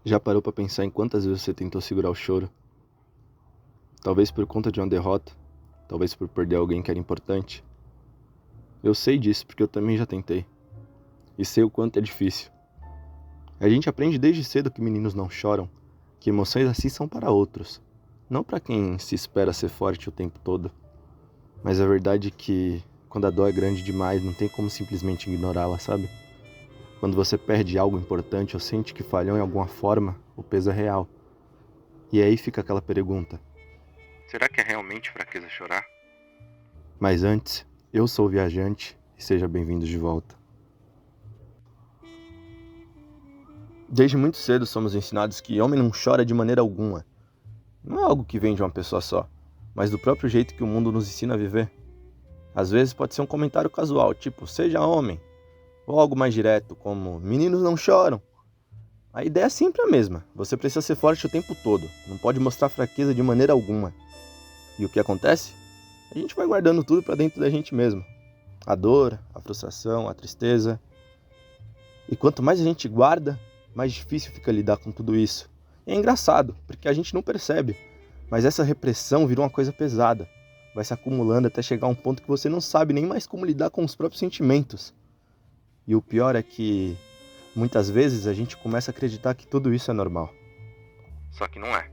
Já parou pra pensar em quantas vezes você tentou segurar o choro? Talvez por conta de uma derrota, talvez por perder alguém que era importante. Eu sei disso porque eu também já tentei. E sei o quanto é difícil. A gente aprende desde cedo que meninos não choram, que emoções assim são para outros, não para quem se espera ser forte o tempo todo. Mas a verdade é que quando a dor é grande demais, não tem como simplesmente ignorá-la, sabe? Quando você perde algo importante ou sente que falhou em alguma forma, o peso é real. E aí fica aquela pergunta: será que é realmente fraqueza chorar? Mas antes, eu sou o viajante e seja bem-vindo de volta. Desde muito cedo somos ensinados que homem não chora de maneira alguma. Não é algo que vem de uma pessoa só, mas do próprio jeito que o mundo nos ensina a viver. Às vezes pode ser um comentário casual, tipo, seja homem, ou algo mais direto, como, meninos não choram. A ideia é sempre a mesma, você precisa ser forte o tempo todo, não pode mostrar fraqueza de maneira alguma. E o que acontece? A gente vai guardando tudo pra dentro da gente mesmo. A dor, a frustração, a tristeza. E quanto mais a gente guarda, mais difícil fica lidar com tudo isso. E é engraçado, porque a gente não percebe, mas essa repressão vira uma coisa pesada. Vai se acumulando até chegar a um ponto que você não sabe nem mais como lidar com os próprios sentimentos. E o pior é que, muitas vezes, a gente começa a acreditar que tudo isso é normal. Só que não é.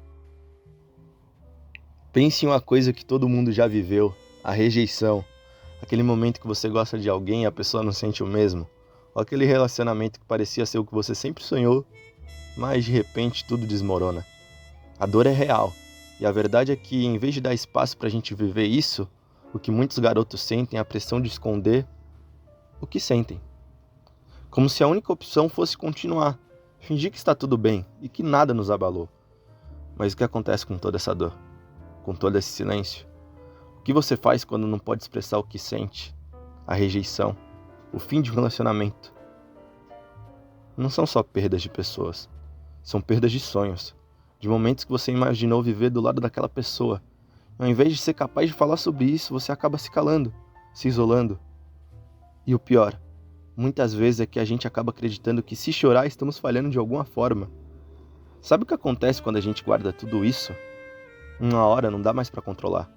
Pense em uma coisa que todo mundo já viveu, a rejeição. Aquele momento que você gosta de alguém e a pessoa não sente o mesmo. Ou aquele relacionamento que parecia ser o que você sempre sonhou, mas de repente tudo desmorona. A dor é real. E a verdade é que, em vez de dar espaço pra gente viver isso, o que muitos garotos sentem é a pressão de esconder o que sentem. Como se a única opção fosse continuar, fingir que está tudo bem e que nada nos abalou. Mas o que acontece com toda essa dor? Com todo esse silêncio? O que você faz quando não pode expressar o que sente? A rejeição, o fim de um relacionamento. Não são só perdas de pessoas, são perdas de sonhos, de momentos que você imaginou viver do lado daquela pessoa. E ao invés de ser capaz de falar sobre isso, você acaba se calando, se isolando. E o pior, muitas vezes é que a gente acaba acreditando que se chorar estamos falhando de alguma forma. Sabe o que acontece quando a gente guarda tudo isso? Uma hora não dá mais pra controlar.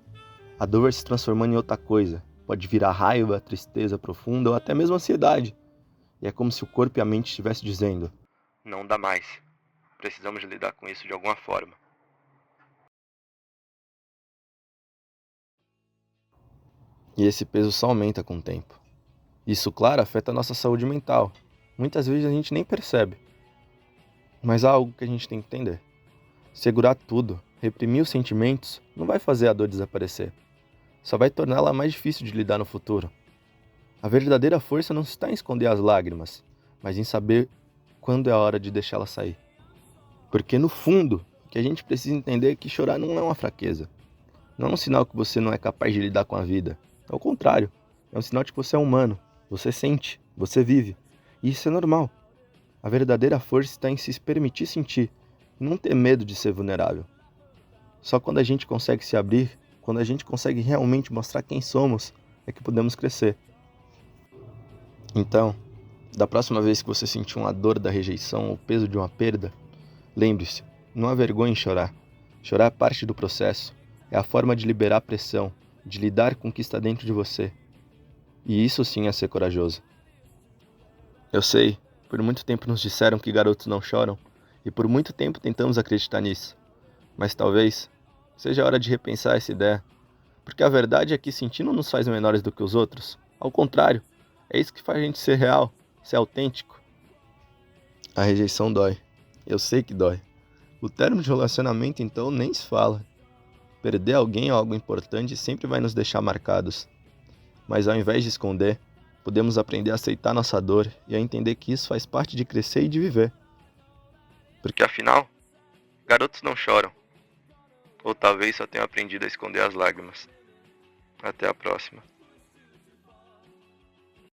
A dor vai se transformando em outra coisa. Pode virar raiva, tristeza profunda ou até mesmo ansiedade. E é como se o corpo e a mente estivessem dizendo: não dá mais. Precisamos lidar com isso de alguma forma. E esse peso só aumenta com o tempo. Isso, claro, afeta a nossa saúde mental. Muitas vezes a gente nem percebe. Mas há algo que a gente tem que entender. Segurar tudo, reprimir os sentimentos, não vai fazer a dor desaparecer. Só vai torná-la mais difícil de lidar no futuro. A verdadeira força não está em esconder as lágrimas, mas em saber quando é a hora de deixá-las sair. Porque no fundo, o que a gente precisa entender é que chorar não é uma fraqueza. Não é um sinal que você não é capaz de lidar com a vida. Ao contrário, é um sinal de que você é humano. Você sente, você vive. E isso é normal. A verdadeira força está em se permitir sentir, e não ter medo de ser vulnerável. Só quando a gente consegue se abrir, quando a gente consegue realmente mostrar quem somos, é que podemos crescer. Então, da próxima vez que você sentir uma dor da rejeição ou o peso de uma perda, lembre-se, não há vergonha em chorar. Chorar é parte do processo. É a forma de liberar a pressão, de lidar com o que está dentro de você. E isso sim é ser corajoso. Eu sei, por muito tempo nos disseram que garotos não choram, e por muito tempo tentamos acreditar nisso. Mas talvez seja a hora de repensar essa ideia, porque a verdade é que sentir não nos faz menores do que os outros. Ao contrário, é isso que faz a gente ser real, ser autêntico. A rejeição dói. Eu sei que dói. O término de relacionamento, então, nem se fala. Perder alguém ou algo importante sempre vai nos deixar marcados. Mas ao invés de esconder, podemos aprender a aceitar nossa dor e a entender que isso faz parte de crescer e de viver. Porque afinal, garotos não choram. Ou talvez só tenham aprendido a esconder as lágrimas. Até a próxima.